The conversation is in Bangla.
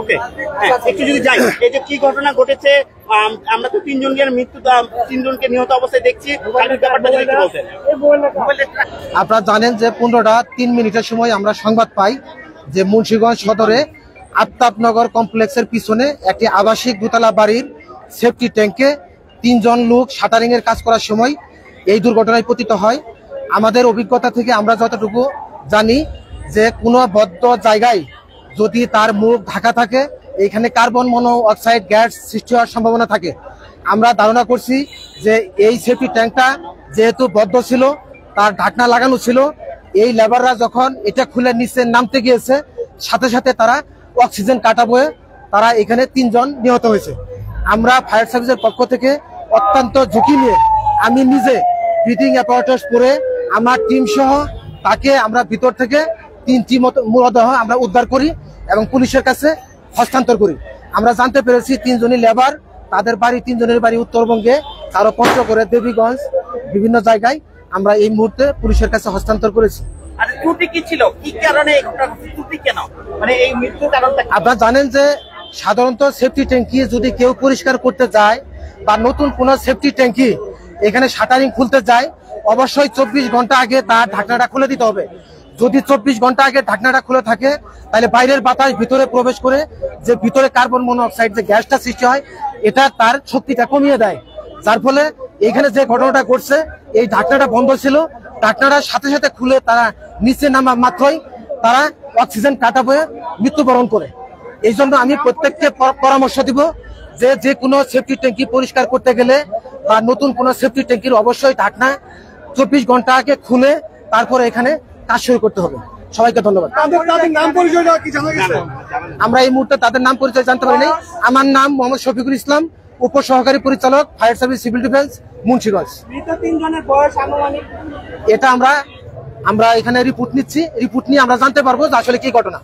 ওকে, একটু যদি যাই, এই যে কি ঘটনা ঘটেছে, আমরা তো তিনজনের মৃত্যু, তিনজনকে নিহত অবস্থায় দেখছি, ব্যাপারটা যদি একটু বলতেন। আপনারা জানেন যে 15:03 সময় আমরা সংবাদ পাই যে মুন্সিগঞ্জ সদরে আফতাবনগর কমপ্লেক্সের পিছনে একটি আবাসিক দোতলা বাড়ির সেফটি ট্যাঙ্কে 3 জন লোক শাটারিং এর কাজ করার সময় এই দুর্ঘটনায় পতিত হয়। আমাদের অভিজ্ঞতা থেকে আমরা যতটুকু জানি যে কোনো বদ্ধ জায়গায় যদি তার মুখ ঢাকা থাকে, এখানে কার্বন মনো অক্সাইড গ্যাস সৃষ্টি হওয়ার সম্ভাবনা থাকে। আমরা ধারণা করছি যে এই সেফটি ট্যাঙ্কটা যেহেতু বদ্ধ ছিল, তার ঢাকনা লাগানো ছিল, এই লেবাররা যখন এটা খুলে নিচে নামতে গিয়েছে, সাথে সাথে তারা অক্সিজেন কাটা বয়ে তারা এখানে 3 জন নিহত হয়েছে। আমরা ফায়ার সার্ভিসের পক্ষ থেকে অত্যন্ত ঝুঁকি নিয়ে আমি নিজে ব্রিথিং অ্যাপারেটাস পরে আমার টিম সহ তাকে আমরা ভিতর থেকে 3টি মৃতদেহ আমরা উদ্ধার করি এবং পুলিশের কাছে হস্তান্তর করি। আমরা জানতে পেরেছি 3 জনই লেবার, তাদের বাড়ি 3 জনের বাড়ি উত্তরবঙ্গে, কারো পঞ্চগড়ে, দেবীগঞ্জ, বিভিন্ন জায়গায় আমরা এই মুহূর্তে পুলিশের কাছে হস্তান্তর করেছি। ত্রুটি কি ছিল, কি কারণে ত্রুটি কেন, মানে এই মৃত্যুর কারণটা? আপনারা জানেন যে সাধারণত সেফটি ট্যাঙ্কি যদি কেউ পরিষ্কার করতে যায় বা নতুন কোন সেফটি ট্যাঙ্কি এখানে শাটারিং খুলতে যায়, অবশ্যই 24 ঘন্টা আগে তার ঢাকনাটা খুলে দিতে হবে। যদি 24 ঘন্টা আগে ঢাকনাটা খুলে থাকে, তাহলে বাইরের বাতাস ভিতরে প্রবেশ করে যে ভিতরে কার্বন মনোক্সাইড যে গ্যাসটা সৃষ্টি হয়, এটা তার শক্তিটা কমিয়ে দেয়। যার ফলে এখানে যে ঘটনাটা ঘটছে, এই ঢাকনাটা বন্ধ ছিল, ঢাকনাটা সাথে সাথে খুলে তারা নিচে নামা মাত্রই তারা অক্সিজেন কাটা বয়ে মৃত্যুবরণ করে। এই জন্য আমি প্রত্যেককে পরামর্শ দিব যে যে কোনো সেফটি ট্যাঙ্কি পরিষ্কার করতে গেলে বা নতুন কোনো সেফটি ট্যাঙ্কির অবশ্যই ঢাকনা 24 ঘন্টা আগে খুলে তারপরে এখানে কাজ শুরু করতে হবে। সবাইকে ধন্যবাদ। আমরা এই মুহূর্তে তাদের নাম পরিচয় জানতে পারিনি। আমার নাম মোহাম্মদ শফিকুল ইসলাম, উপসহকারী পরিচালক, fire service, civil defence, Munshiganj. এটা আমরা এখানে রিপোর্ট নিচ্ছি, রিপোর্ট নিয়ে আমরা জানতে পারবো যে আসলে কি ঘটনা।